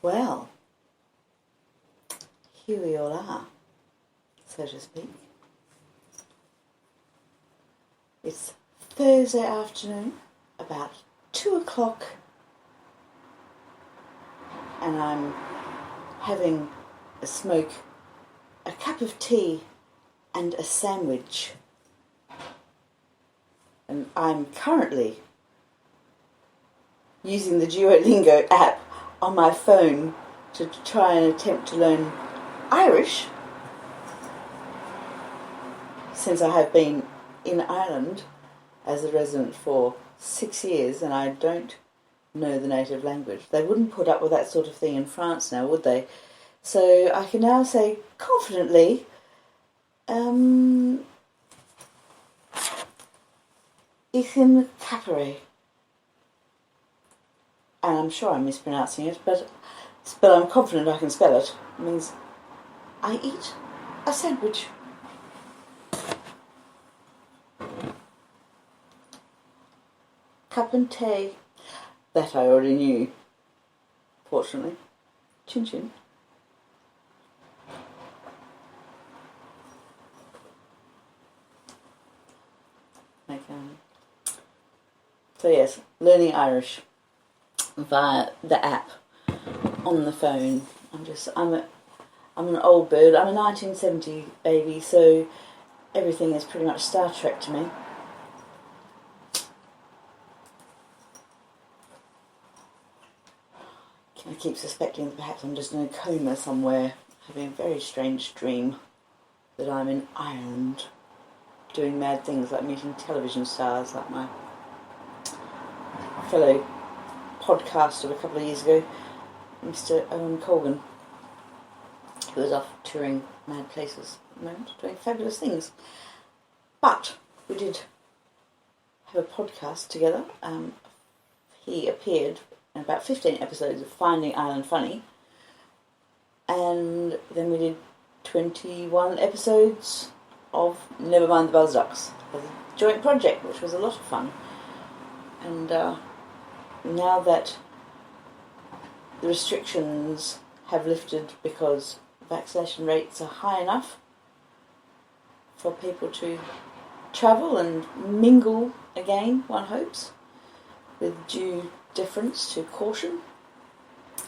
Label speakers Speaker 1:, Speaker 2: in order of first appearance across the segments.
Speaker 1: Well, here we all are, so to speak. It's Thursday afternoon, about 2 o'clock, and I'm having a smoke, a cup of tea and a sandwich. And I'm currently using the Duolingo app on my phone to try and attempt to learn Irish, since I have been in Ireland as a resident for 6 years and I don't know the native language. They wouldn't put up with that sort of thing in France now, would they? So I can now say confidently, Ethan Capere. And I'm sure I'm mispronouncing it, but I'm confident I can spell it. It means I eat a sandwich. Cup and tea. That I already knew, fortunately. Chin chin. So yes, learning Irish via the app on the phone. I'm an old bird. I'm a 1970 baby, so everything is pretty much Star Trek to me. I keep suspecting that perhaps I'm just in a coma somewhere, having a very strange dream that I'm in Ireland, doing mad things like meeting television stars like my fellow podcaster a couple of years ago, Mr. Owen Colgan, who was off touring mad places at the moment, doing fabulous things. But we did have a podcast together. He appeared in about 15 episodes of Finding Ireland Funny, and then we did 21 episodes of Never Mind the Buzz Ducks as a joint project, which was a lot of fun. And now that the restrictions have lifted because vaccination rates are high enough for people to travel and mingle again, one hopes, with due deference to caution.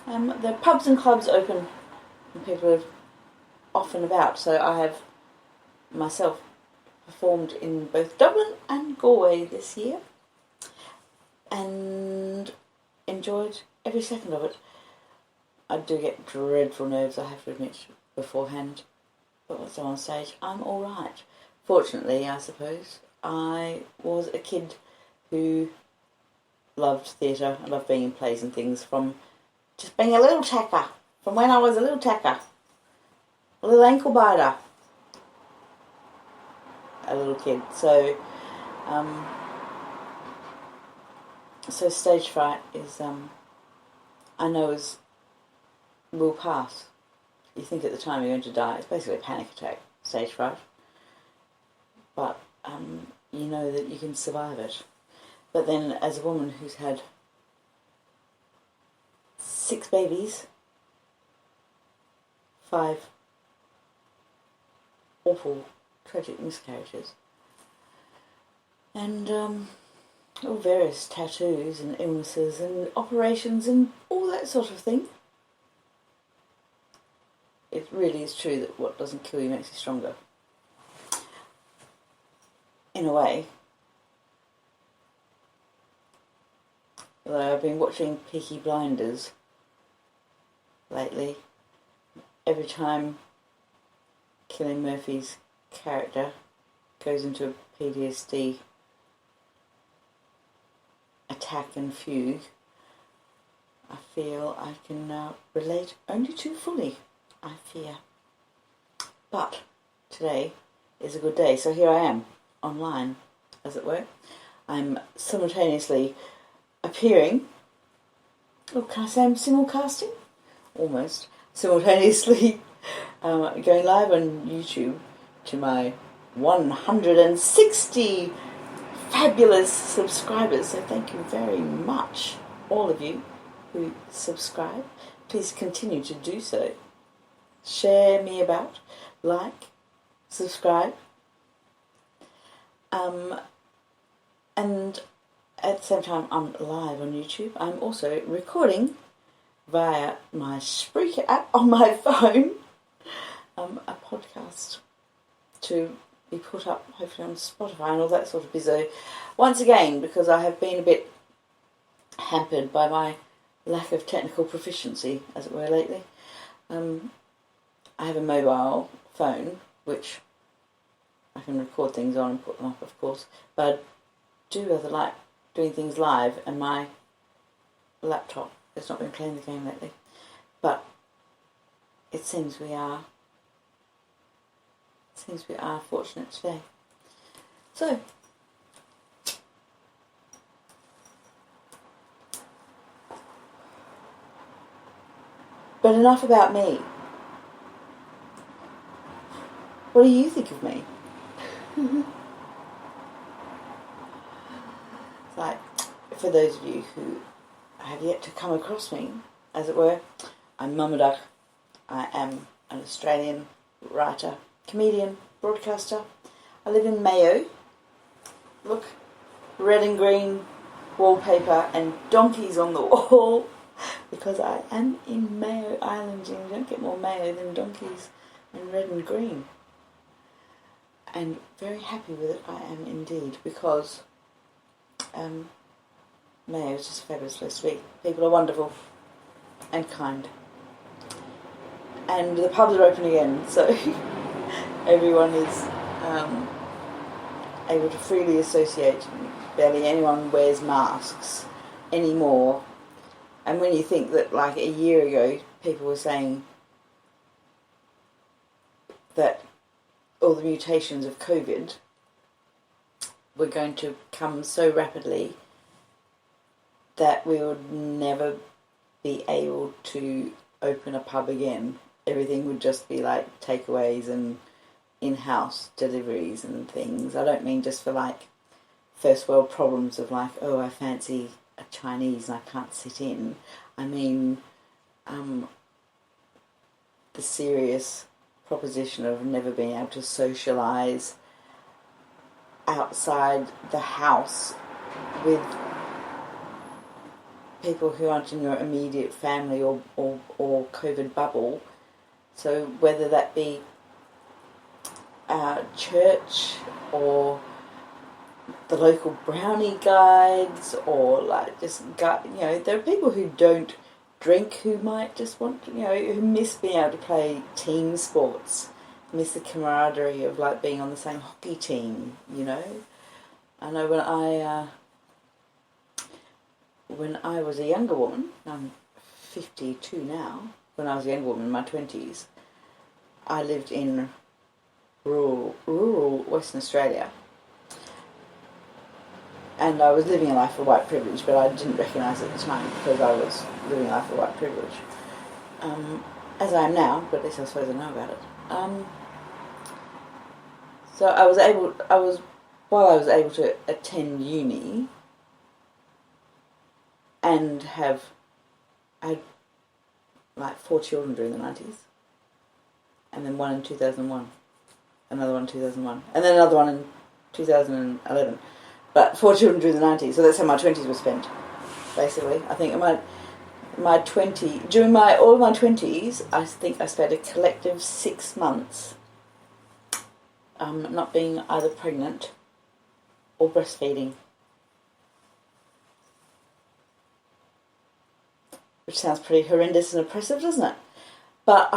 Speaker 1: The pubs and clubs open and people are off and about, so I have myself performed in both Dublin and Galway this year and enjoyed every second of it. I do get dreadful nerves, I have to admit, beforehand, but once I'm on stage, I'm alright. Fortunately, I suppose, I was a kid who loved theatre. I loved being in plays and things from just being a little tacker, from when I was a little tacker, a little ankle biter, a little kid. So stage fright is, I know will pass. You think at the time you're going to die. It's basically a panic attack, stage fright. But you know that you can survive it. But then, as a woman who's had 6 babies, 5 awful, tragic miscarriages, and all various tattoos and illnesses and operations and all that sort of thing, it really is true that what doesn't kill you makes you stronger. In a way. Although I've been watching Peaky Blinders lately, every time Cillian Murphy's character goes into a PTSD attack and fugue, I feel I can relate only too fully, I fear. But today is a good day, so here I am, online, as it were. I'm simultaneously appearing, can I say I'm simulcasting? Almost. Simultaneously going live on YouTube to my 160 fabulous subscribers, so thank you very much, all of you. who subscribe. Please continue to do so. Share me about, like, subscribe. And at the same time, I'm live on YouTube. I'm also recording via my Spreaker app on my phone, a podcast to be put up hopefully on Spotify and all that sort of bizzo. Once again, because I have been a bit hampered by my lack of technical proficiency, as it were, lately. I have a mobile phone, which I can record things on and put them up, of course, but I do rather like doing things live, and my laptop has not been playing the game lately. But it seems we are fortunate today. So, but enough about me. What do you think of me? Like, for those of you who have yet to come across me, as it were, I'm Mama Duck. I am an Australian writer, comedian, broadcaster. I live in Mayo. Look, red and green wallpaper and donkeys on the wall, because I am in Mayo Island, and you don't get more Mayo than donkeys and red and green. And very happy with it, I am indeed, because Mayo is just a fabulous place to be. People are wonderful and kind. And the pubs are open again, so everyone is able to freely associate. Barely anyone wears masks anymore. And when you think that, like, a year ago, people were saying that all the mutations of COVID were going to come so rapidly that we would never be able to open a pub again. Everything would just be like takeaways and in-house deliveries and things. I don't mean just for like first world problems of like, oh, I fancy a Chinese and I can't sit in. I mean the serious proposition of never being able to socialise outside the house with people who aren't in your immediate family or COVID bubble. So whether that be church or the local brownie guides or like just, you know, there are people who don't drink who might just want, you know, who miss being able to play team sports, miss the camaraderie of like being on the same hockey team, you know. I know when I was a younger woman, I'm 52 now, when I was a younger woman in my 20s, I lived in rural Western Australia. And I was living a life of white privilege, but I didn't recognise it at the time because I was living a life of white privilege. As I am now, but at least I suppose I know about it. So while I was able to attend uni and I had like 4 children during the 90s, and then one in 2001, another one in 2001, and then another one in 2011. But 4 children during the 90s, so that's how my 20s were spent, basically. I think during all of my 20s, I think I spent a collective 6 months not being either pregnant or breastfeeding. Which sounds pretty horrendous and oppressive, doesn't it? But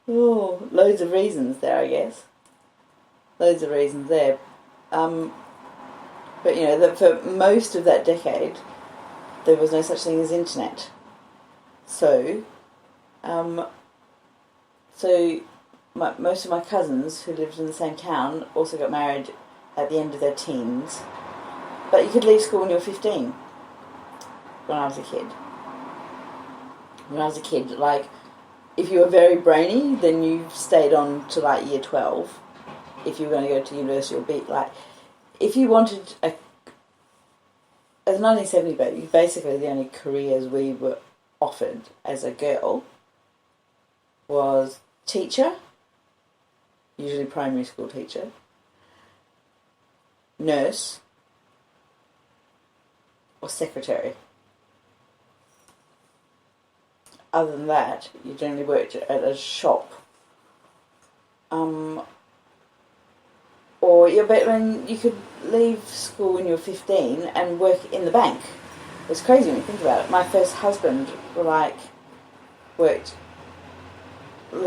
Speaker 1: loads of reasons there, I guess. Loads of reasons there. But you know, that for most of that decade, there was no such thing as internet. So most of my cousins who lived in the same town also got married at the end of their teens. But you could leave school when you were 15. When I was a kid. Like, if you were very brainy, then you stayed on to like year 12. If you were going to go to university or be like, if you wanted a as a 1970 baby, basically the only careers we were offered as a girl was teacher, usually primary school teacher, nurse, or secretary. Other than that, you generally worked at a shop. Or when you could leave school when you were 15 and work in the bank. It's crazy when you think about it. My first husband, left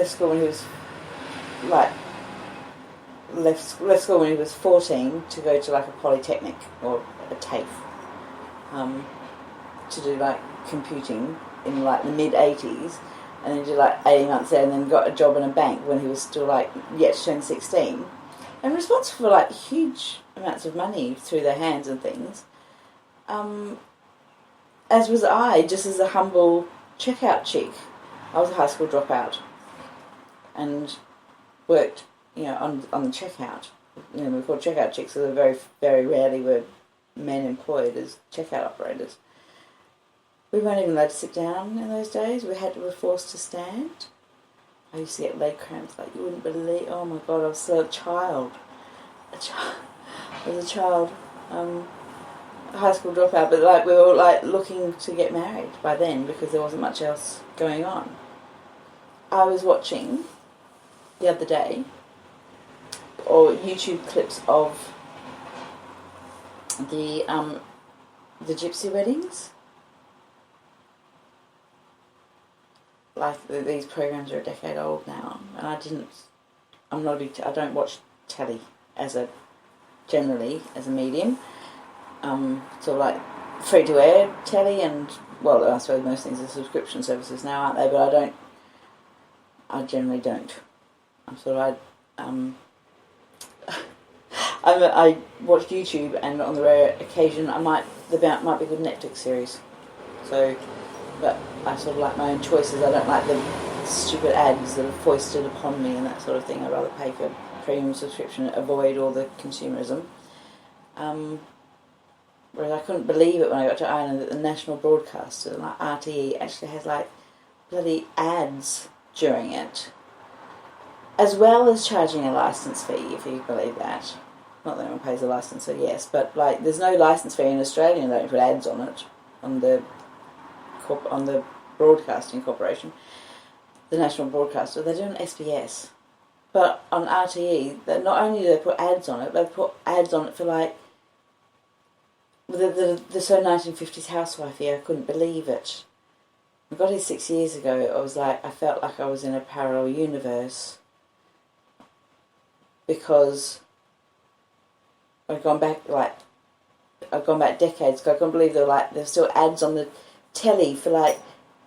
Speaker 1: school when he was left school when he was 14 to go to a polytechnic or a TAFE to do computing in the mid 80s, and then did 18 months there, and then got a job in a bank when he was still yet to turn 16, and responsible for huge amounts of money through their hands and things. As was I, just as a humble checkout chick. I was a high school dropout and worked, on the checkout. We're called checkout chicks, so very, very rarely were men employed as checkout operators. We weren't even allowed to sit down in those days. We were forced to stand. I used to get leg cramps you wouldn't believe. Oh my God, I was still a child. I was a child. A high school dropout, but we were looking to get married by then because there wasn't much else going on. I was watching the other day YouTube clips of the gypsy weddings. These programs are a decade old now, and I don't watch telly generally as a medium. Free to air telly, and I suppose most things are subscription services now, aren't they? But I generally don't. I watch YouTube, and on the rare occasion there might be a good Netflix series. But I like my own choices. I don't like the stupid ads that are foisted upon me and that sort of thing. I'd rather pay for premium subscription and avoid all the consumerism. Whereas I couldn't believe it when I got to Ireland that the national broadcaster, RTE, actually has bloody ads during it, as well as charging a licence fee, if you believe that. Not that anyone pays a licence, so yes, but there's no licence fee in Australia, and they don't put ads on it on the broadcasting corporation, the national broadcaster. They do on SBS, but on RTE, not only do they put ads on it, they put ads on it for the so 1950s housewifey. I couldn't believe it. I got here 6 years ago. I felt like I was in a parallel universe, because I've gone back decades ago. I couldn't believe there's still ads on the telly for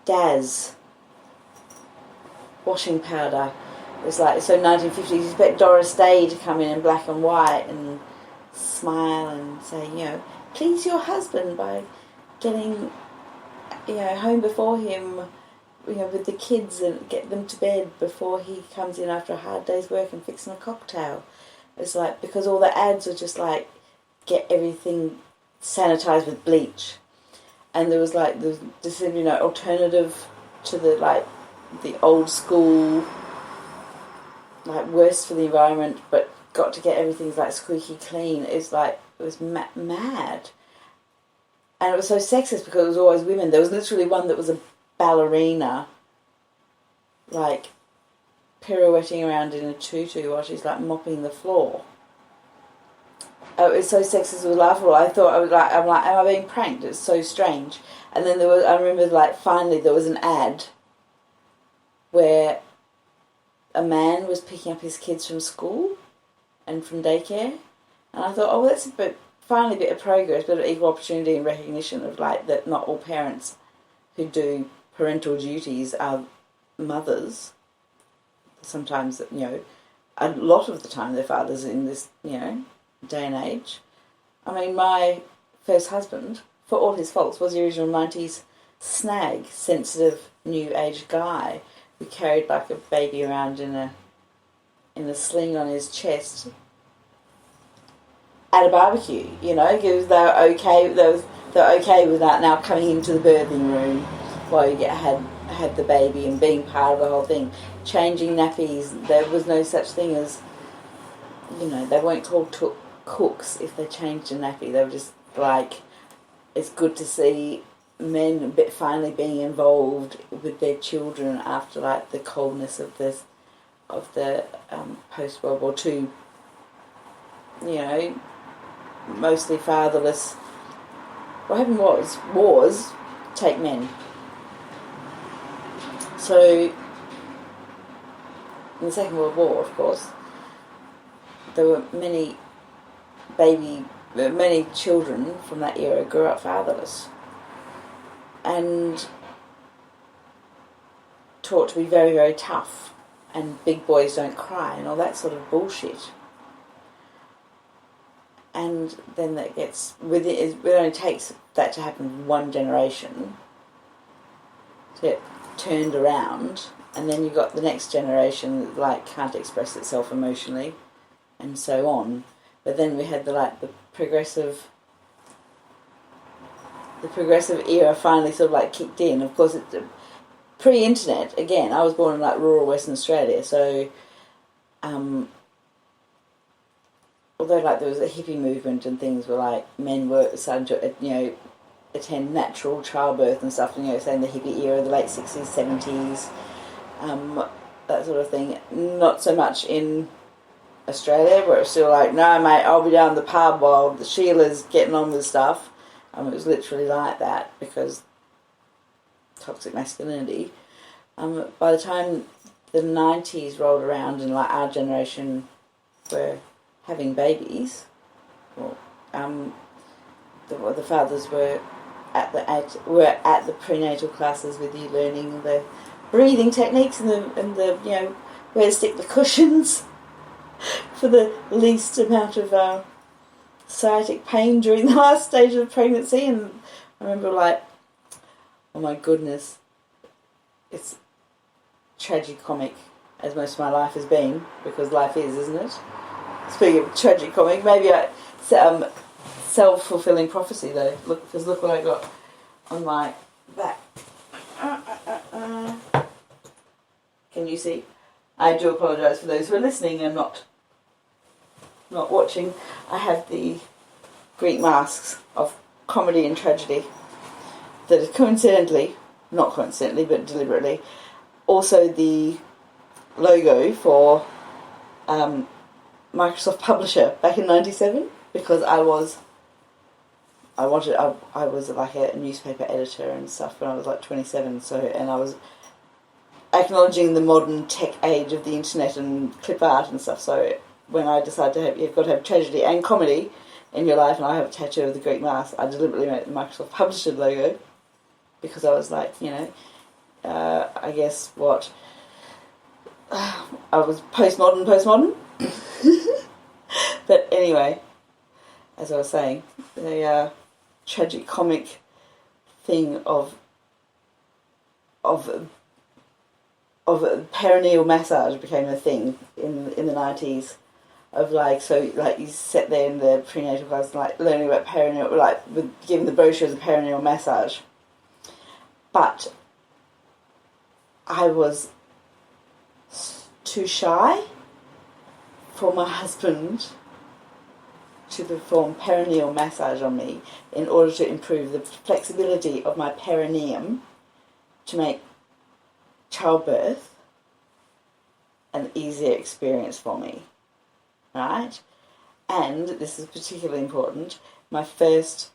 Speaker 1: Daz washing powder. It was so 1950s. You expect Doris Day to come in black and white and smile and say, please your husband by getting, home before him, with the kids, and get them to bed before he comes in after a hard day's work and fix them a cocktail. It's because all the ads were just get everything sanitized with bleach. And there was this alternative to the old school, worse for the environment, but got to get everything squeaky clean. It was mad. And it was so sexist because it was always women. There was literally one that was a ballerina, pirouetting around in a tutu while she's mopping the floor. It was so sexist, it was laughable. I thought, am I being pranked? It's so strange. And then I remember finally there was an ad where a man was picking up his kids from school and from daycare, and I thought, that's finally a bit of progress, a bit of equal opportunity and recognition of that not all parents who do parental duties are mothers. Sometimes, a lot of the time they're fathers in this, day and age. I mean, my first husband, for all his faults, was the original 90s snag, sensitive, new age guy who carried a baby around in a sling on his chest, at a barbecue, because they're okay with that now coming into the birthing room while you had the baby and being part of the whole thing. Changing nappies, there was no such thing as, they weren't called cooks if they changed a nappy. They were just like, it's good to see men finally being involved with their children after like the coldness of the post World War II, mostly fatherless. What happened was wars take men. So in the Second World War, of course, there were many children from that era grew up fatherless and taught to be very, very tough and big boys don't cry and all that sort of bullshit. And then that gets it only takes that to happen in one generation to get turned around, and then you've got the next generation that like can't express itself emotionally and so on. But then we had the progressive era finally sort of like kicked in. Of course, it's pre-internet. Again, I was born in like rural Western Australia, so although like there was a hippie movement and things where like men were starting to attend natural childbirth and stuff, saying the hippie era, the late 60s, 70s, that sort of thing. Not so much in Australia, where it's still like, no mate, I'll be down the pub while the Sheila's getting on with stuff. It was literally like that because toxic masculinity. By the time the 90s rolled around and like our generation were having babies, well, the fathers were at the prenatal classes with you, learning the breathing techniques and the where to stick the cushions for the least amount of sciatic pain during the last stage of pregnancy. And I remember like, oh my goodness, it's tragicomic, as most of my life has been, because life is, isn't it? Speaking of tragicomic, maybe self-fulfilling prophecy though. Look what I got on my back. Can you see? I do apologise for those who are listening and not watching. I have the Greek masks of comedy and tragedy that is coincidentally, not coincidentally but deliberately, also the logo for Microsoft Publisher back in '97, because I was like a newspaper editor and stuff when I was like 27, and I was acknowledging the modern tech age of the internet and clip art and stuff. So when I decided you've got to have tragedy and comedy in your life, and I have a tattoo of the Greek mask, I deliberately made the Microsoft Publisher logo because I was like, I guess what I was postmodern. But anyway, as I was saying, the tragic comic thing of perineal massage became a thing in the 90s. Of like, so like you sat there in the prenatal class like learning about perineal, like with giving the brochures of perineal massage. But I was too shy for my husband to perform perineal massage on me in order to improve the flexibility of my perineum to make childbirth an easier experience for me, right? And this is particularly important, my first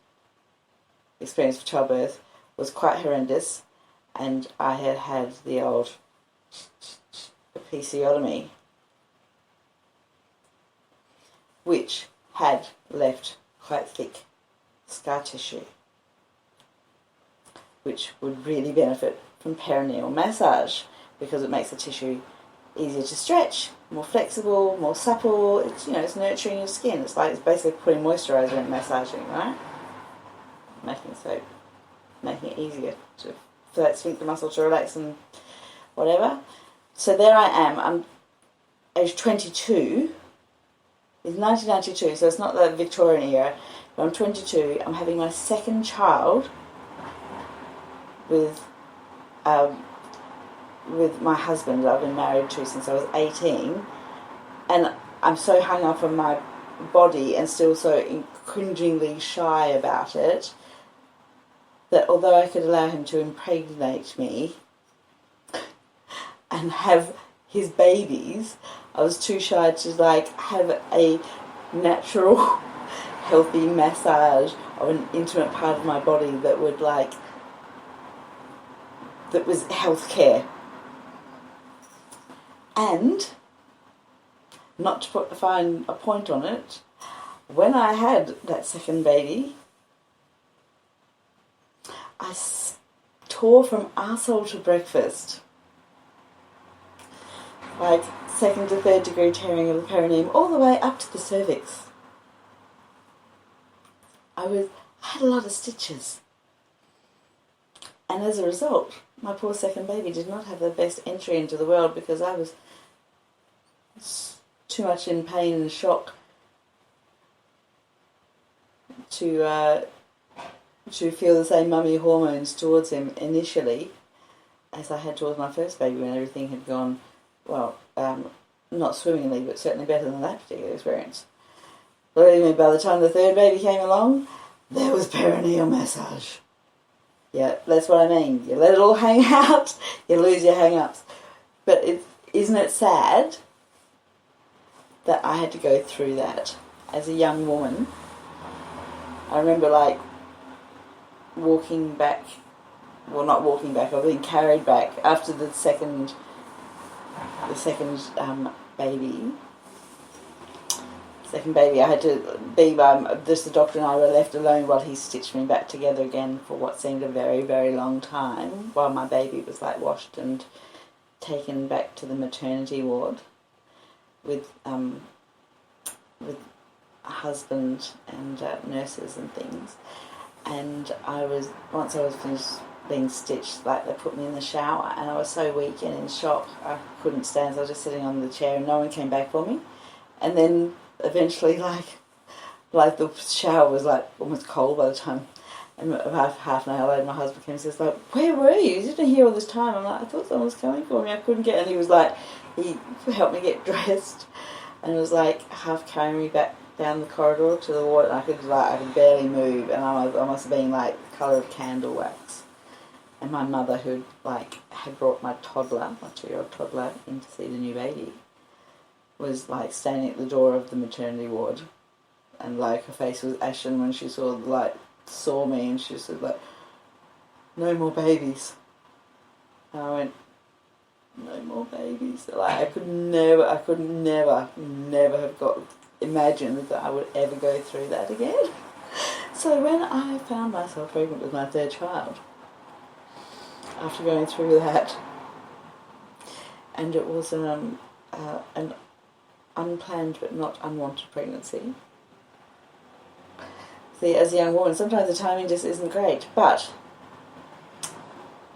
Speaker 1: experience of childbirth was quite horrendous, and I had the old episiotomy, which had left quite thick scar tissue, which would really benefit from perineal massage because it makes the tissue easier to stretch, more flexible, more supple. It's it's nurturing your skin. It's basically putting moisturiser and massaging, right? Making it easier for that sphincter muscle to relax and whatever. So there I am. I'm age 22, It's 1992, so it's not the Victorian era. But I'm 22. I'm having my second child with my husband that I've been married to since I was 18, and I'm so hung up on my body and still so cringingly shy about it that although I could allow him to impregnate me and have his babies, I was too shy to have a natural healthy massage of an intimate part of my body that would that was healthcare. And not to put a point on it, when I had that second baby, I tore from arsehole to breakfast. Second to third degree tearing of the perineum all the way up to the cervix. I had a lot of stitches. And as a result, my poor second baby did not have the best entry into the world because I was too much in pain and shock to feel the same mummy hormones towards him initially as I had towards my first baby when everything had gone, not swimmingly, but certainly better than that particular experience. Believe me, by the time the third baby came along, there was perineal massage. Yeah, that's what I mean. You let it all hang out, you lose your hang-ups. But isn't it sad that I had to go through that as a young woman? I remember walking back, not walking back, I was being carried back after the second baby. Second baby, I had to be by just the doctor and I were left alone while he stitched me back together again for what seemed a very, very long time, while my baby was washed and taken back to the maternity ward with a husband and nurses and things. And once I was finished being stitched, they put me in the shower and I was so weak and in shock I couldn't stand, so I was just sitting on the chair and no one came back for me. And then eventually the shower was almost cold by the time, and about half an hour later my husband came and says where were you? You didn't here all this time. I'm like, I thought someone was coming for me, I couldn't get, and he was he helped me get dressed and was half carrying me back down the corridor to the ward, and I could barely move, and I must have been the colour of candle wax. And my mother, who had brought my 2-year-old toddler in to see the new baby, was standing at the door of the maternity ward, and her face was ashen when she saw me, and she said no more babies. And I went, no more babies. I could never have imagined that I would ever go through that again. So when I found myself pregnant with my third child, after going through that, and it was an unplanned but not unwanted pregnancy. See, as a young woman, sometimes the timing just isn't great, but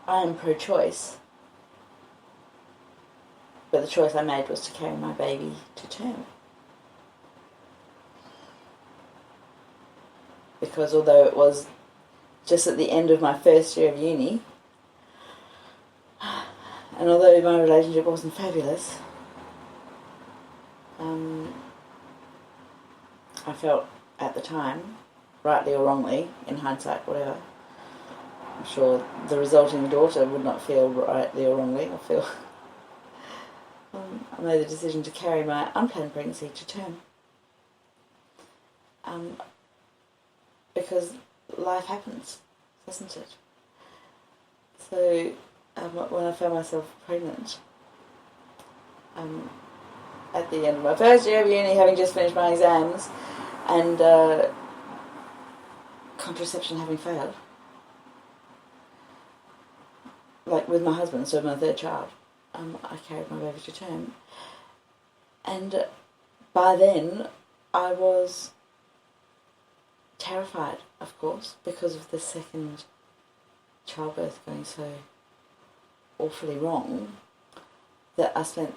Speaker 1: I am pro-choice. But the choice I made was to carry my baby to term. Because although it was just at the end of my first year of uni, and although my relationship wasn't fabulous, I felt at the time, rightly or wrongly, in hindsight, whatever, I'm sure the resulting daughter would not feel rightly or wrongly. I made the decision to carry my unplanned pregnancy to term. Because life happens, doesn't it? So when I found myself pregnant, at the end of my first year of uni, having just finished my exams, and contraception having failed, with my husband, so my third child, I carried my baby to term. And by then, I was terrified, of course, because of the second childbirth going so awfully wrong, that I spent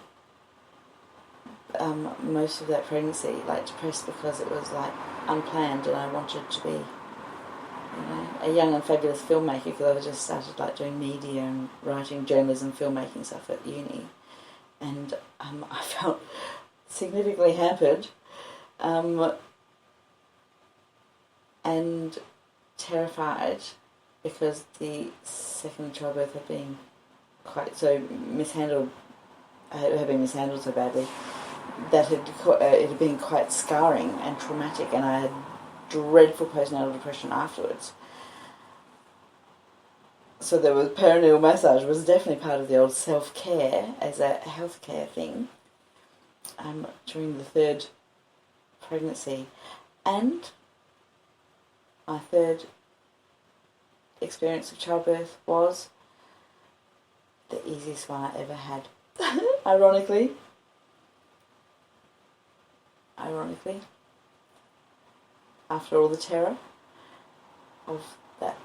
Speaker 1: most of that pregnancy, like depressed because it was like unplanned, and I wanted to be, a young and fabulous filmmaker because I just started like doing media and writing journalism, filmmaking stuff at uni, and I felt significantly hampered, and terrified because the second childbirth had been quite so mishandled. Had been mishandled so badly that it had been quite scarring and traumatic, and I had dreadful postnatal depression afterwards. So there was perineal massage was definitely part of the old self-care as a healthcare thing during the third pregnancy. And my third experience of childbirth was the easiest one I ever had. Ironically, after all the terror of that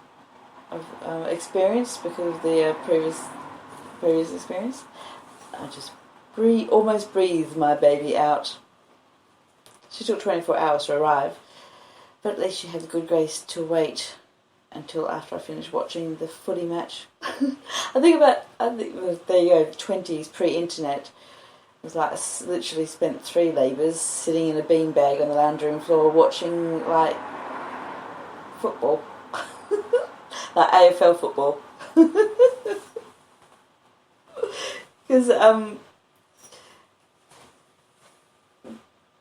Speaker 1: experience because of the previous experience, I just almost breathed my baby out. She took 24 hours to arrive, but at least she had the good grace to wait until after I finished watching the footy match. I think it was, there you go, 20s, pre-internet. It was like I literally spent 3 labours sitting in a beanbag on the lounge room floor watching like football. Like AFL football.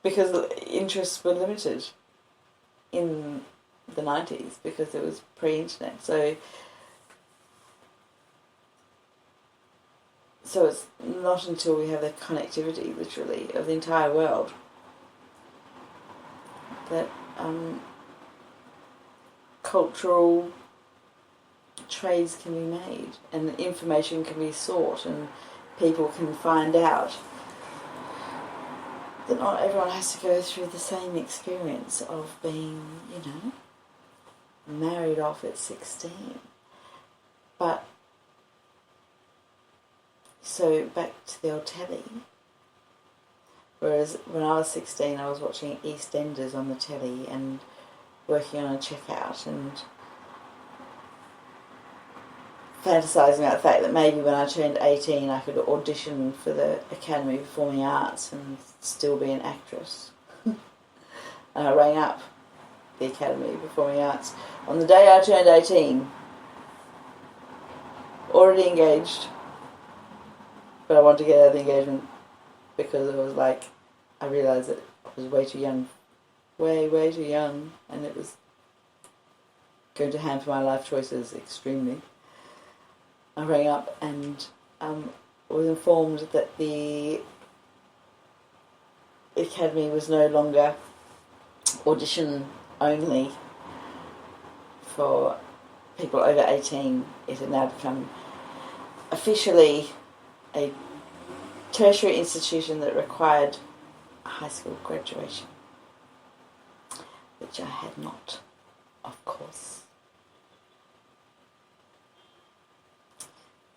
Speaker 1: Because interests were limited in the 90s because it was pre-internet. So it's not until we have the connectivity, literally, of the entire world that cultural trades can be made and information can be sought and people can find out that not everyone has to go through the same experience of being, married off at 16. But, so back to the old telly. Whereas when I was 16, I was watching EastEnders on the telly and working on a checkout and fantasising about the fact that maybe when I turned 18 I could audition for the Academy of Performing Arts and still be an actress. And I rang up the Academy of Performing Arts on the day I turned 18, already engaged, but I wanted to get out of the engagement because it was like, I realised that I was way too young, way too young, and it was going to hamper my life choices extremely. I rang up and was informed that the Academy was no longer audition only for people over 18. It had now become officially a tertiary institution that required high school graduation, which I had not, of course.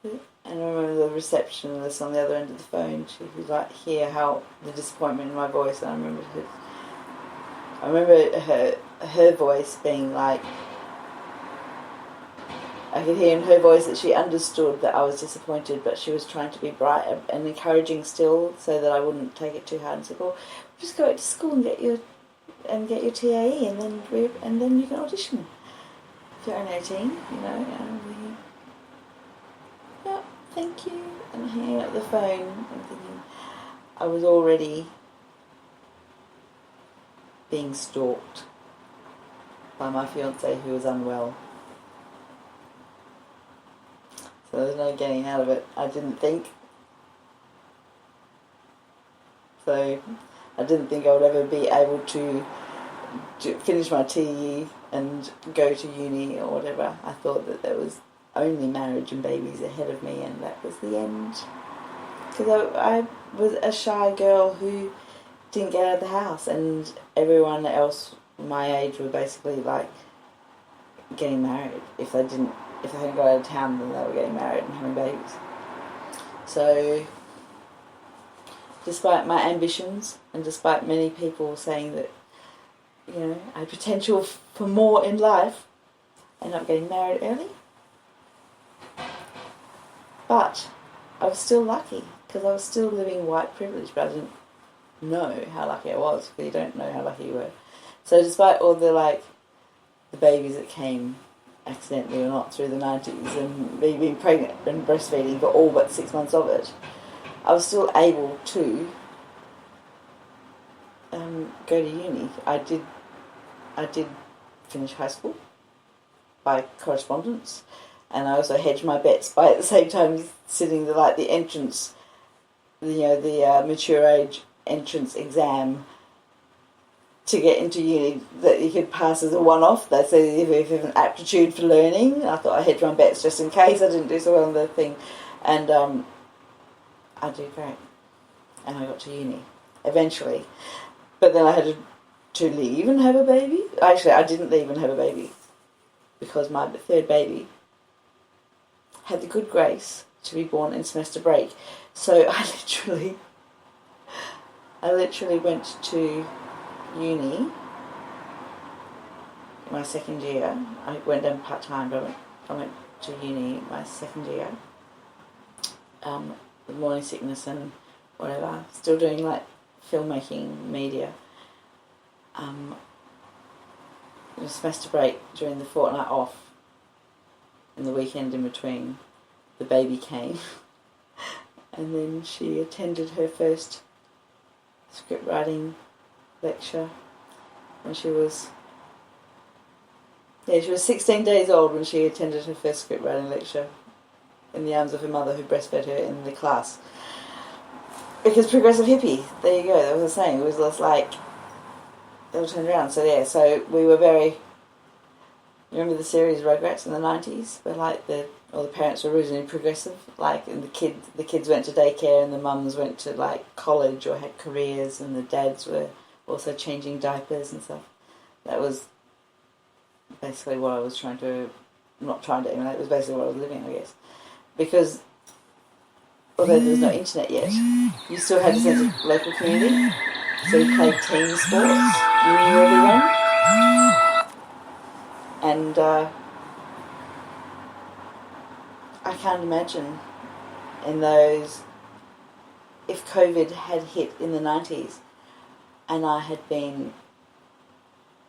Speaker 1: And I remember the receptionist on the other end of the phone, she could like hear how the disappointment in my voice, and I remember her voice being like, I could hear in her voice that she understood that I was disappointed, but she was trying to be bright and encouraging still, so that I wouldn't take it too hard and say, "Well, just go back to school and get your TAE, and then you can audition if you're only 18, And yeah, thank you. And hanging up the phone and thinking I was already being stalked by my fiancé who was unwell. So there's no getting out of it, I didn't think. So I didn't think I would ever be able to finish my TE and go to uni or whatever. I thought that there was only marriage and babies ahead of me, and that was the end. Because I was a shy girl who didn't get out of the house, and everyone else my age were basically like getting married. If they hadn't got out of town, then they were getting married and having babies. So despite my ambitions and despite many people saying that, you know, I had potential for more in life, I ended up getting married early. But I was still lucky because I was still living white privilege, but I didn't know how lucky I was because you don't know how lucky you were. So despite all the babies that came accidentally or not through the 90s and me being pregnant and breastfeeding for all but 6 months of it, I was still able to go to uni. I did finish high school by correspondence, and I also hedged my bets by at the same time sitting the entrance, the mature age entrance exam to get into uni that you could pass as a one-off. They say if you have an aptitude for learning. I thought I hedged my bets just in case I didn't do so well in the thing, and I did great, and I got to uni eventually. But then I had to leave and have a baby. Actually, I didn't leave and have a baby because my third baby had the good grace to be born in semester break. So I literally went to uni my second year. I went down part-time, but I went to uni my second year. With morning sickness and whatever. Still doing filmmaking, media. Semester break during the fortnight off and the weekend in between, the baby came. And then she attended her first script writing lecture when she was 16 days old when she attended her first script writing lecture in the arms of her mother who breastfed her in the class. Because progressive hippie, there you go, that was the saying. It was just they all turned around. So we were very... You remember the series Rugrats in the 90s? Where all the parents were originally progressive, and the kids went to daycare and the mums went to college or had careers, and the dads were also changing diapers and stuff. That was basically what I was trying to... Not trying to emulate, it was basically what I was living, I guess. Because although there was no internet yet, you still had a sense of local community. So you played team sports, you knew everyone. And I can't imagine in those... If COVID had hit in the 90s and I had been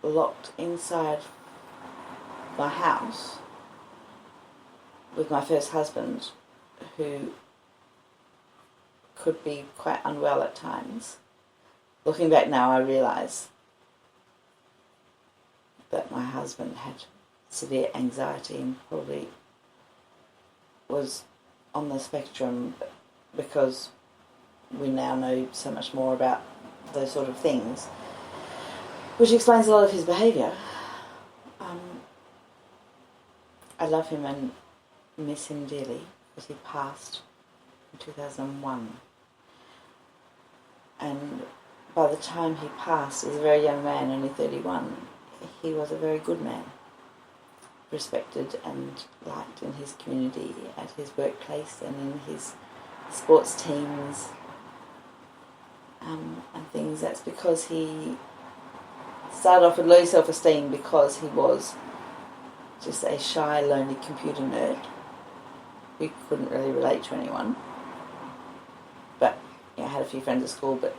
Speaker 1: locked inside my house with my first husband, who could be quite unwell at times. Looking back now, I realise that my husband had severe anxiety and probably was on the spectrum, because we now know so much more about those sort of things, which explains a lot of his behaviour. I love him and miss him dearly because he passed in 2001. And by the time he passed, as a very young man, only 31, he was a very good man, respected and liked in his community, at his workplace and in his sports teams and things. That's because he started off with low self-esteem because he was just a shy, lonely computer nerd who couldn't really relate to anyone. But had a few friends at school, but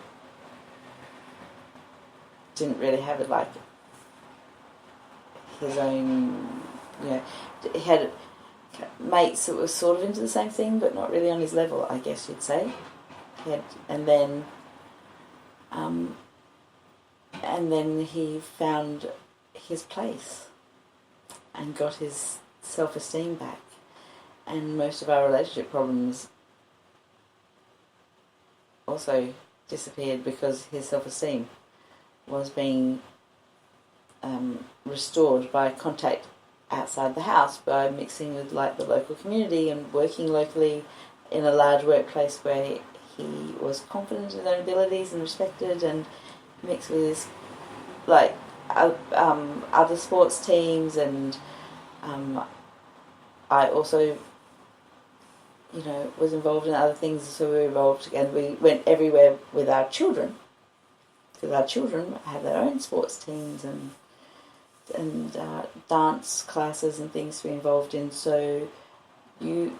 Speaker 1: didn't really have it his own, he had mates that were sort of into the same thing, but not really on his level, I guess you'd say. And then he found his place and got his self-esteem back, and most of our relationship problems also disappeared because his self-esteem was being restored by contact outside the house, by mixing with the local community and working locally in a large workplace where he was confident in his own abilities and respected, and mixed with his other sports teams. And I also was involved in other things, so we were involved, and we went everywhere with our children, because our children have their own sports teams and dance classes and things to be involved in. So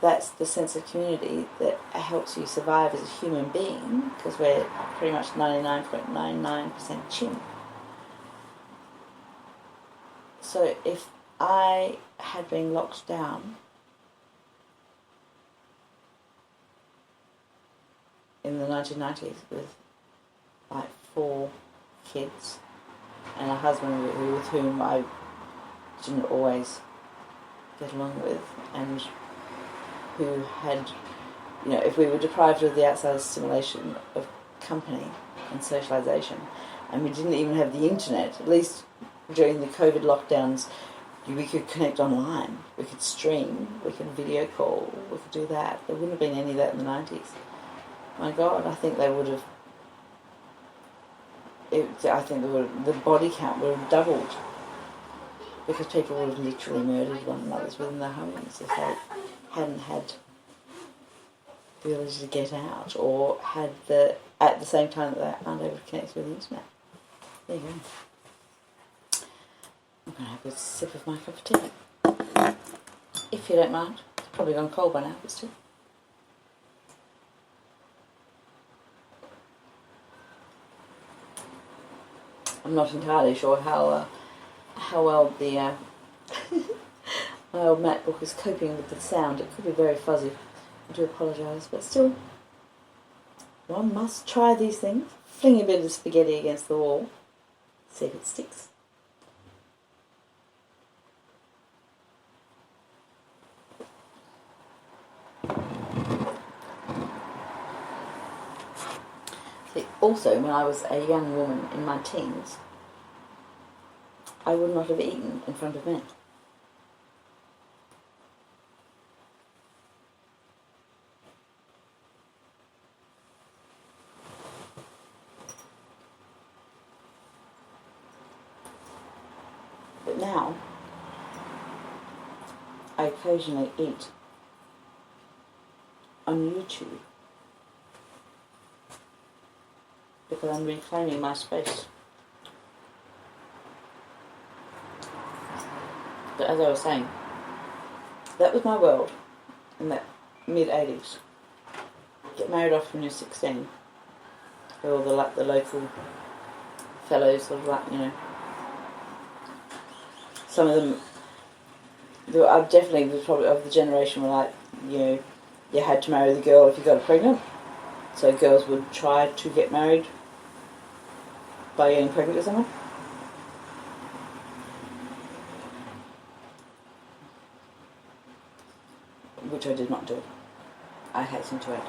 Speaker 1: that's the sense of community that helps you survive as a human being, because we're pretty much 99.99% chimp. So if I had been locked down in the 1990s with like 4 kids and a husband with whom I didn't always get along with, and who had, if we were deprived of the outside stimulation of company and socialisation, and we didn't even have the internet, at least during the COVID lockdowns, we could connect online, we could stream, we could video call, we could do that. There wouldn't have been any of that in the 90s. My God, I think they would have. The body count would have doubled, because people would have literally murdered one another within their homes if they hadn't had the ability to get out, or had at the same time that they aren't able to connect with the internet. There you go. I'm going to have a sip of my cup of tea, if you don't mind. It's probably gone cold by now, but still. I'm not entirely sure how well the my old MacBook is coping with the sound. It could be very fuzzy. I do apologise, but still, one must try these things. Fling a bit of spaghetti against the wall, see if it sticks. See, also, when I was a young woman in my teens, I would not have eaten in front of men. But now, I occasionally eat on YouTube, because I'm reclaiming my space. But as I was saying, that was my world in the mid-80s. Get married off when you're 16. Where all the local fellows sort of some of them, I definitely was probably of the generation where you had to marry the girl if you got pregnant. So girls would try to get married by getting pregnant with someone. Which I did not do. I hasten to add.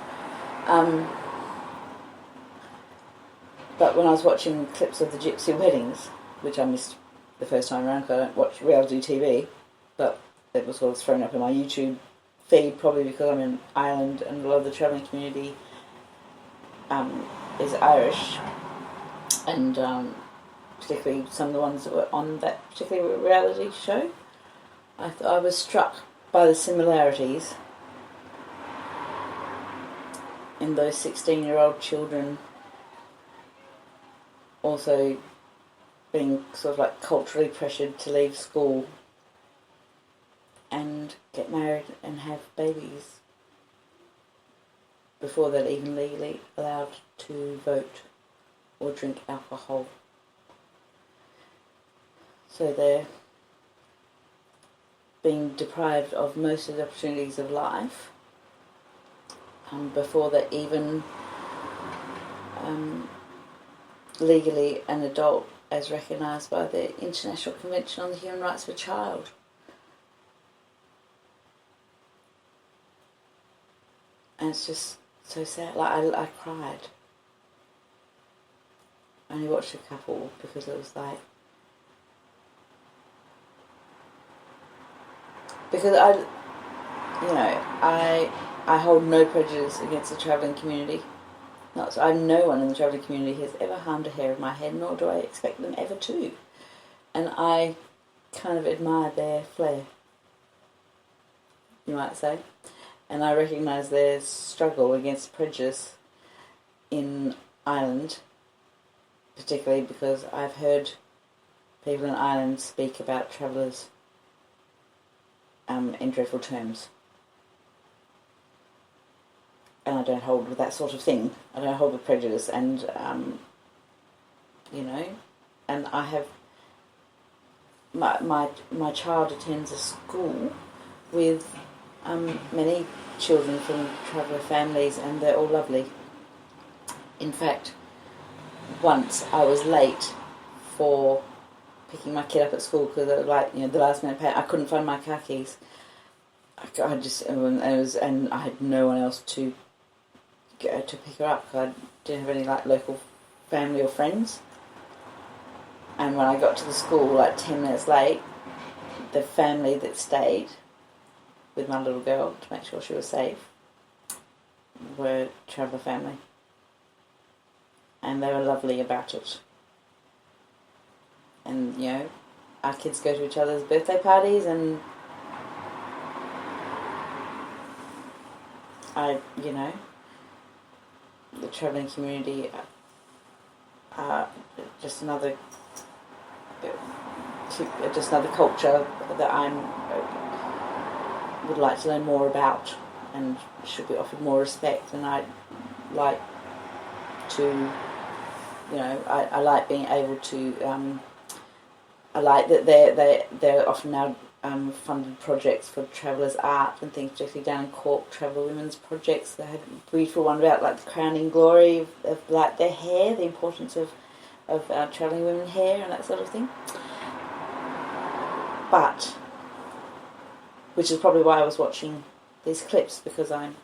Speaker 1: But when I was watching clips of the Gypsy weddings, which I missed the first time around because I don't watch reality TV, but it was sort of thrown up in my YouTube feed, probably because I'm in Ireland and a lot of the travelling community is Irish, and particularly some of the ones that were on that particular reality show. I was struck by the similarities in those 16-year-old children also being sort of like culturally pressured to leave school and get married and have babies before they're even legally allowed to vote or drink alcohol. So they're being deprived of most of the opportunities of life before they're even legally an adult as recognised by the International Convention on the Human Rights of a Child. And it's just so sad. I cried. I only watched a couple because it was like... Because I hold no prejudice against the travelling community. No one in the travelling community has ever harmed a hair of my head, nor do I expect them ever to. And I kind of admire their flair, you might say. and I recognise their struggle against prejudice in Ireland, particularly because I've heard people in Ireland speak about travellers in dreadful terms. And I don't hold with that sort of thing. I don't hold with prejudice, and and I have my child attends a school with many children from traveller families, and they're all lovely. In fact, once I was late for picking my kid up at school because the last minute I couldn't find my car keys. And I had no one else to pick her up because I didn't have any local family or friends. And when I got to the school 10 minutes late, the family that stayed with my little girl to make sure she was safe were traveller family, and they were lovely about it. And our kids go to each other's birthday parties, and the travelling community are just another culture that I would like to learn more about and should be offered more respect. And I'd like to, I like being able to. I like that they're often now funded projects for travellers' art and things, particularly down in Cork, Traveller Women's projects. They had a beautiful one about the crowning glory of their hair, the importance of travelling women hair and that sort of thing. But, which is probably why I was watching these clips, because I'm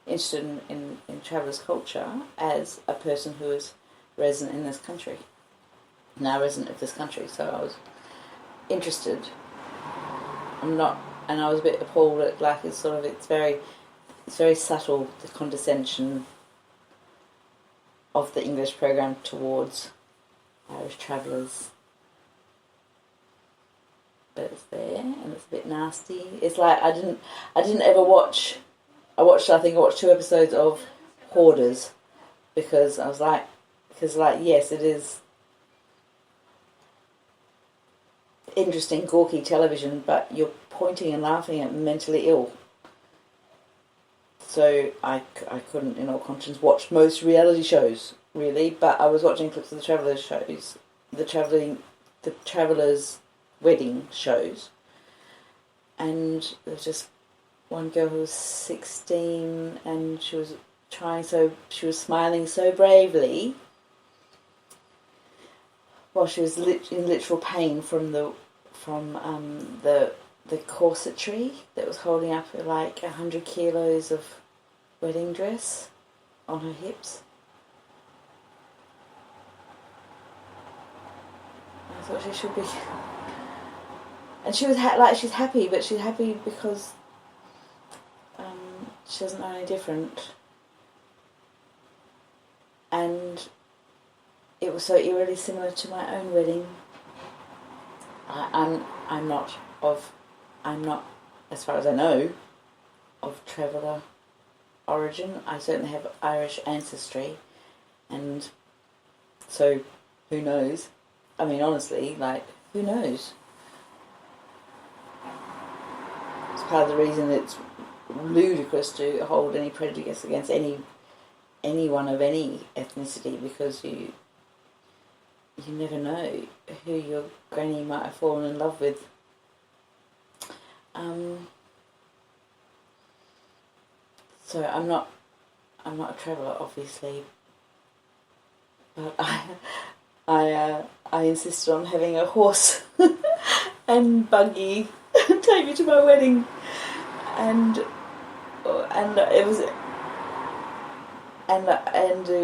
Speaker 1: interested in travellers' culture as a person who is resident in this country, now resident of this country. So I was interested. And I was a bit appalled at it's very subtle, the condescension of the English program towards Irish travellers. But it's there, and it's a bit nasty. It's I didn't ever watch. I watched 2 episodes of Hoarders because I was yes, it is interesting, gawky television, but you're pointing and laughing at mentally ill. So I couldn't, in all conscience, watch most reality shows, really, but I was watching clips of the Travellers shows, the Travellers wedding shows, and there was just one girl who was 16, and she was smiling so bravely while she was in literal pain from the corsetry that was holding up 100 kilos of wedding dress on her hips. I thought she should be, and she was she's happy, but she's happy because she doesn't know any different, and it was so eerily similar to my own wedding. I'm not, as far as I know, of traveller origin. I certainly have Irish ancestry, and so who knows? I mean, honestly, who knows? It's part of the reason it's ludicrous to hold any prejudice against anyone of any ethnicity, because you never know who your granny might have fallen in love with. So I'm not a traveller, obviously, but I insisted on having a horse and buggy take me to my wedding, and it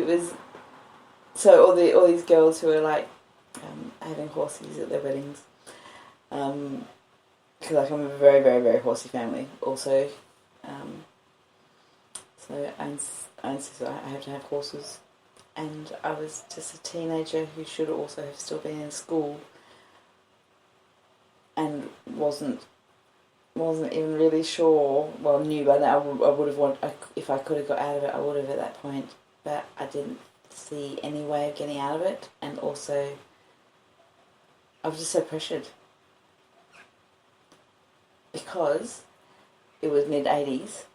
Speaker 1: was so all these girls who were having horses at their weddings, because I come from a very, very, very horsey family also, so I insisted I have to have horses. And I was just a teenager who should also have still been in school and wasn't wasn't even really sure. Well, knew by now I would have wanted, if I could have got out of it, I would have at that point. But I didn't see any way of getting out of it, and also I was just so pressured because it was mid-80s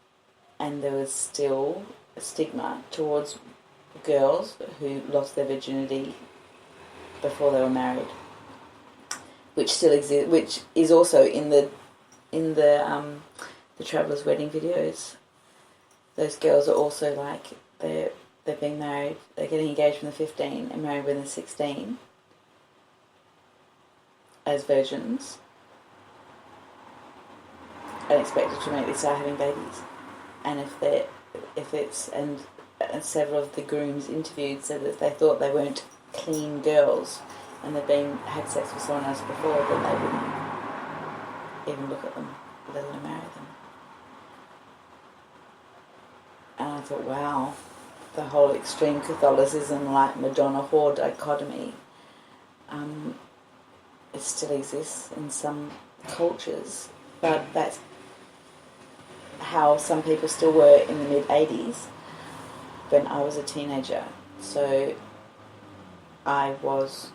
Speaker 1: and there was still a stigma towards girls who lost their virginity before they were married, which still exists, which is also in the Traveller's Wedding videos. Those girls are also like they're being married, they're getting engaged when they're 15 and married when they're 16 as virgins and expected to immediately start having babies. And and several of the grooms interviewed said that they thought they weren't clean girls and they'd had sex with someone else before, but they wouldn't even look at them, let alone marry them. And I thought, wow, the whole extreme Catholicism, like Madonna whore dichotomy, it still exists in some cultures, but that's how some people still were in the mid-80s when I was a teenager. So I was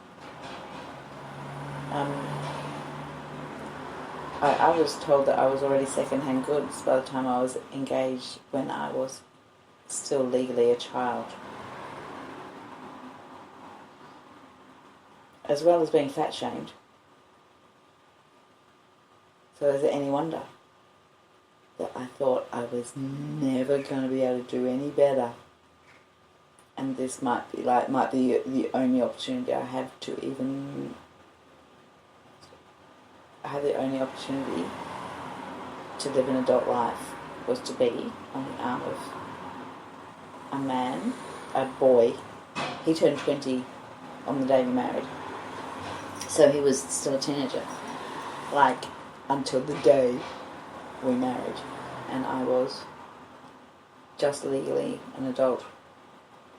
Speaker 1: I was told that I was already second-hand goods by the time I was engaged, when I was still legally a child. As well as being fat-shamed. So is it any wonder that I thought I was never going to be able to do any better? And this might be the only opportunity I have to even... I have the only opportunity to live an adult life was to be on the arm of a man, a boy. He turned 20 on the day we married. So he was still a teenager. Like, until the day we married. And I was just legally an adult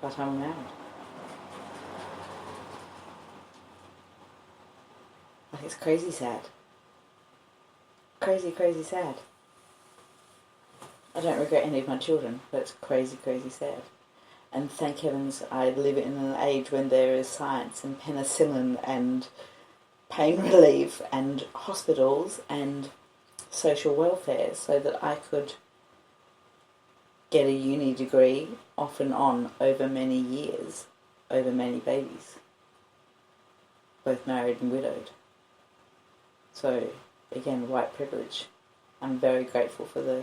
Speaker 1: by the time we married. Like, it's crazy sad. Crazy, crazy sad. I don't regret any of my children, but it's crazy, crazy sad. And thank heavens I live in an age when there is science and penicillin and pain relief and hospitals and social welfare, so that I could get a uni degree off and on over many years, over many babies, both married and widowed. So, again, white privilege. I'm very grateful for the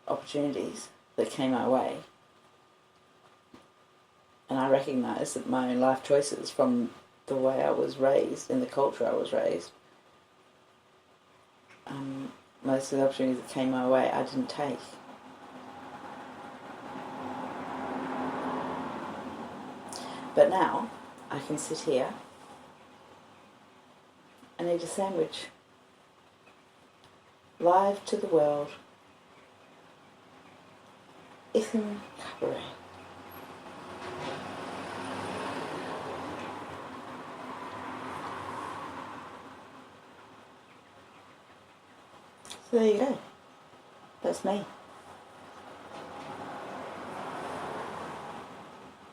Speaker 1: opportunities that came my way. And I recognise that my own life choices, from the way I was raised, in the culture I was raised, most of the opportunities that came my way I didn't take. But now I can sit here and eat a sandwich, live to the world, Ithin Cabaret. So there you go. That's me.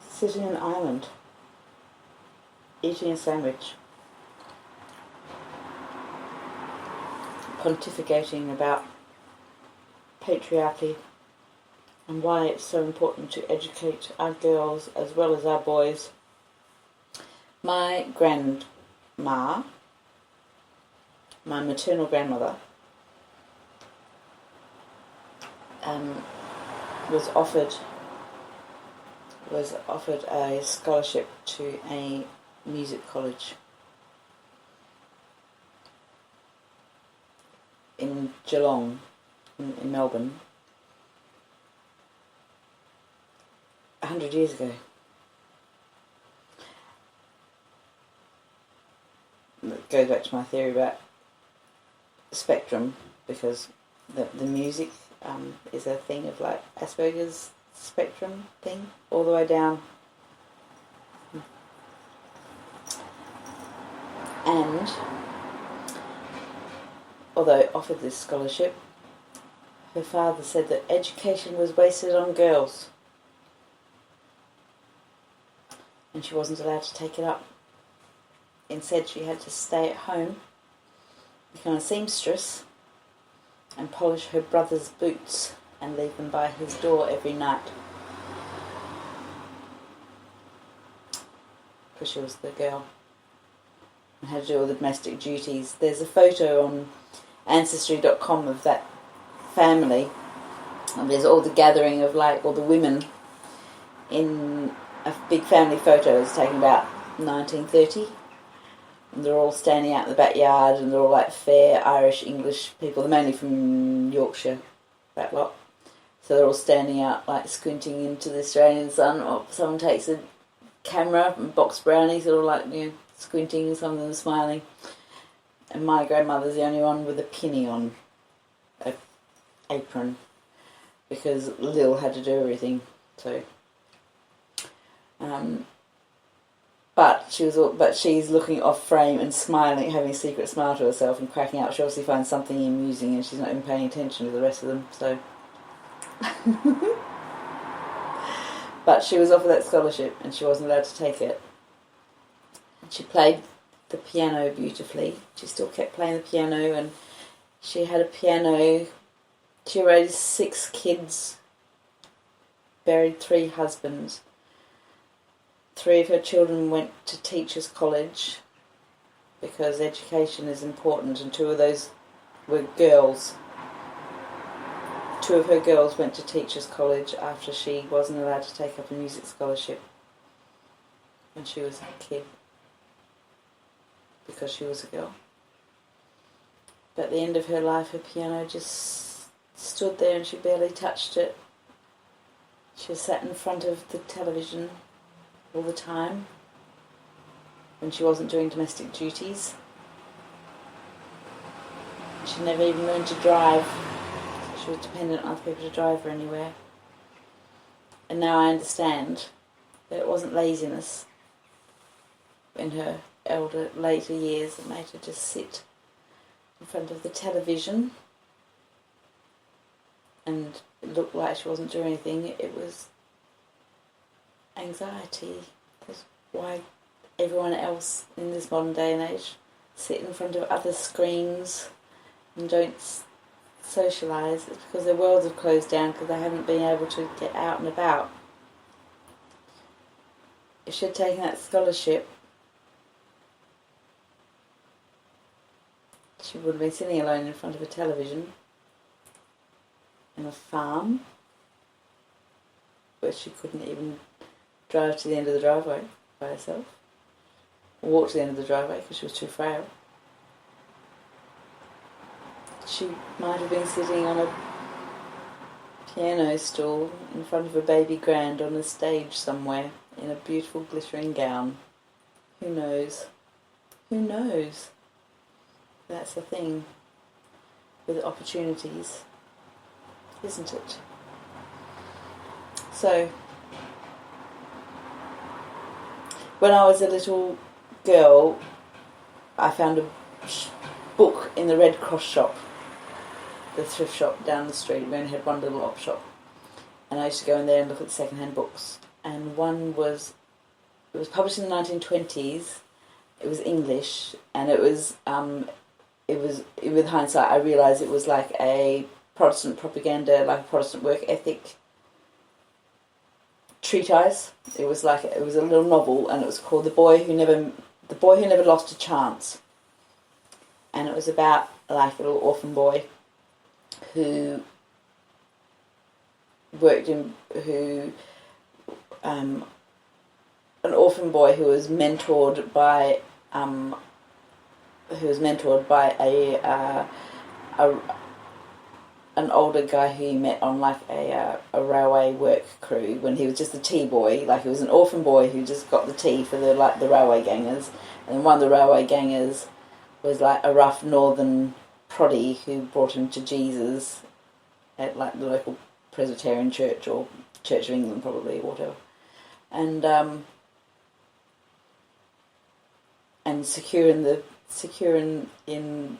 Speaker 1: Sitting in an island, eating a sandwich, pontificating about patriarchy and why it's so important to educate our girls as well as our boys. My grandma, my maternal grandmother, was offered a scholarship to a music college in Geelong, in Melbourne, 100 years ago. That goes back to my theory about spectrum, because the music is a thing of like Asperger's spectrum thing, all the way down. And although offered this scholarship, her father said that education was wasted on girls, and she wasn't allowed to take it up. Instead, she had to stay at home, become a seamstress, and polish her brother's boots and leave them by his door every night. Because she was the girl and had to do all the domestic duties. There's a photo on Ancestry.com of that family, and there's all the gathering of like all the women in a big family photo. It's taken about 1930, and they're all standing out in the backyard, and they're all like fair Irish English people. They're mainly from Yorkshire, that lot. So they're all standing out like squinting into the Australian sun, or someone takes a camera and box brownies, they're all like, you know, squinting, some of them smiling. And my grandmother's the only one with a pinny on an apron, because Lil had to do everything. So, but she's looking off frame and smiling, having a secret smile to herself and cracking up. She obviously finds something amusing, and she's not even paying attention to the rest of them. So, but she was offered that scholarship, and she wasn't allowed to take it. And she played the piano beautifully. She still kept playing the piano, and she had a piano. She raised 6 kids, buried 3 husbands. 3 of her children went to teachers' college because education is important, and 2 of those were girls. 2 of her girls went to teachers' college after she wasn't allowed to take up a music scholarship when she was a kid, because she was a girl. But at the end of her life, her piano just stood there and she barely touched it. She was sat in front of the television all the time when she wasn't doing domestic duties. She never even learned to drive. She was dependent on other people to drive her anywhere. And now I understand that it wasn't laziness in her later years that made her just sit in front of the television and it looked like she wasn't doing anything. It was anxiety. That's why everyone else in this modern day and age sit in front of other screens and don't socialise. It's because their worlds have closed down because they haven't been able to get out and about. If she had taken that scholarship, she would have been sitting alone in front of a television in a farm where she couldn't even drive to the end of the driveway by herself, or walk to the end of the driveway because she was too frail. She might have been sitting on a piano stool in front of a baby grand on a stage somewhere in a beautiful glittering gown. Who knows? Who knows? That's the thing with opportunities, isn't it? So, when I was a little girl, I found a book in the Red Cross shop, the thrift shop down the street. We only had one little op shop, and I used to go in there and look at the second-hand books. And one was, it was published in the 1920s. It was English, and it was with hindsight, I realised it was like a Protestant propaganda, like a Protestant work ethic treatise. It was a little novel, and it was called The Boy Who Never Lost a Chance. And it was about like a little orphan boy who an orphan boy who was mentored by an older guy who he met on like a railway work crew when he was just a tea boy. Like he was an orphan boy who just got the tea for the railway gangers, and one of the railway gangers was like a rough northern proddy who brought him to Jesus at like the local Presbyterian church or Church of England probably or whatever, and secure in the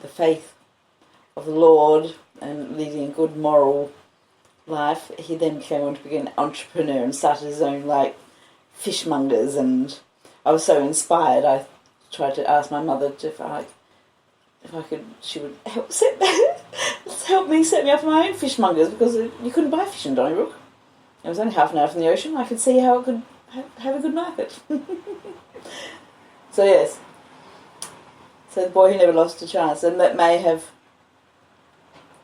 Speaker 1: faith of the Lord and leading a good moral life, he then came on to be an entrepreneur and started his own fishmongers, and I was so inspired. I tried to ask my mother if I could. She would help me set me up my own fishmongers, because you couldn't buy fish in Donnybrook. It was only half an hour from the ocean. I could see how it could have a good market. So yes. So the boy who never lost a chance, and that may have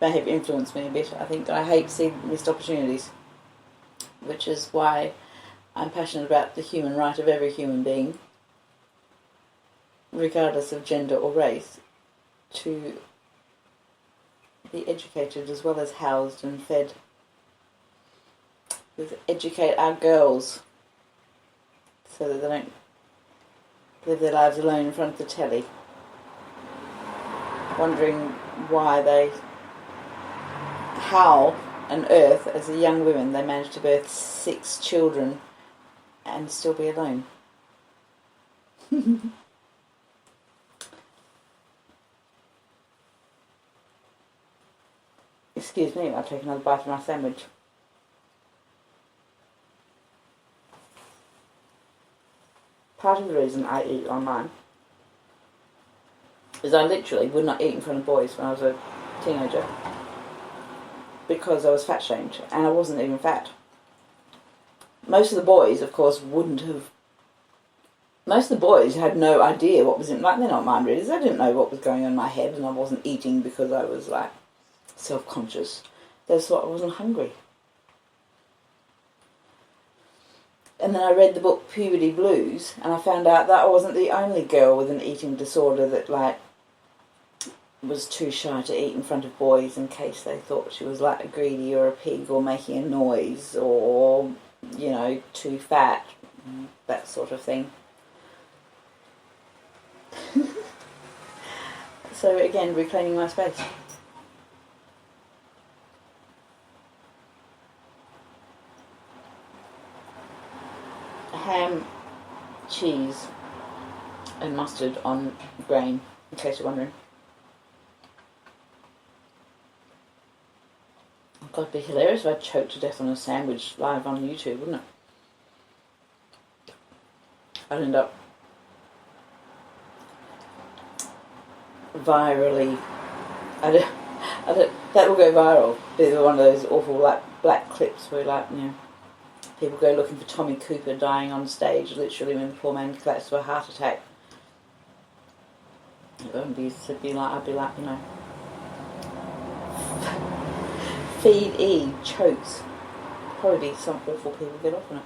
Speaker 1: influenced me a bit. I think I hate seeing missed opportunities, which is why I'm passionate about the human right of every human being, regardless of gender or race, to be educated as well as housed and fed. We educate our girls so that they don't live their lives alone in front of the telly, wondering how on earth, as a young woman, they managed to birth 6 children and still be alone. Excuse me, I'll take another bite of my sandwich. Part of the reason I eat online is I literally would not eat in front of boys when I was a teenager, because I was fat shamed, and I wasn't even fat. Most of the boys, of course, most of the boys had no idea what was in, they're not mind readers, they didn't know what was going on in my head, and I wasn't eating because I was self-conscious. They just thought I wasn't hungry. And then I read the book Puberty Blues, and I found out that I wasn't the only girl with an eating disorder that was too shy to eat in front of boys in case they thought she was a greedy or a pig or making a noise or, too fat, that sort of thing. So again, reclaiming my space. Ham, cheese and mustard on grain, in case you're wondering. God, it'd be hilarious if I choked to death on a sandwich live on YouTube, wouldn't it? I'd end up virally. That will go viral. It'll be one of those awful black clips where people go looking for Tommy Cooper dying on stage, literally when the poor man collapsed to a heart attack. It wouldn't be, I'd be Feed E chokes. Probably some awful people get off on it.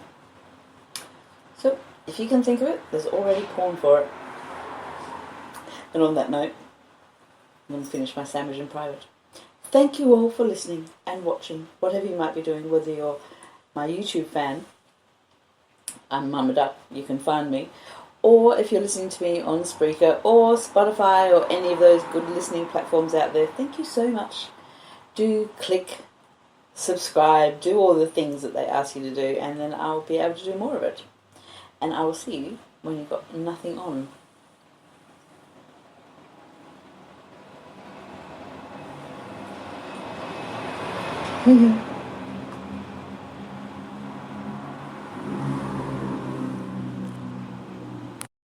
Speaker 1: So, if you can think of it, there's already porn for it. And on that note, I'm going to finish my sandwich in private. Thank you all for listening and watching, whatever you might be doing, whether you're my YouTube fan, I'm Mama Duck, you can find me, or if you're listening to me on Spreaker or Spotify or any of those good listening platforms out there, thank you so much. Do click, subscribe, do all the things that they ask you to do, and then I'll be able to do more of it. And I will see you when you've got nothing on.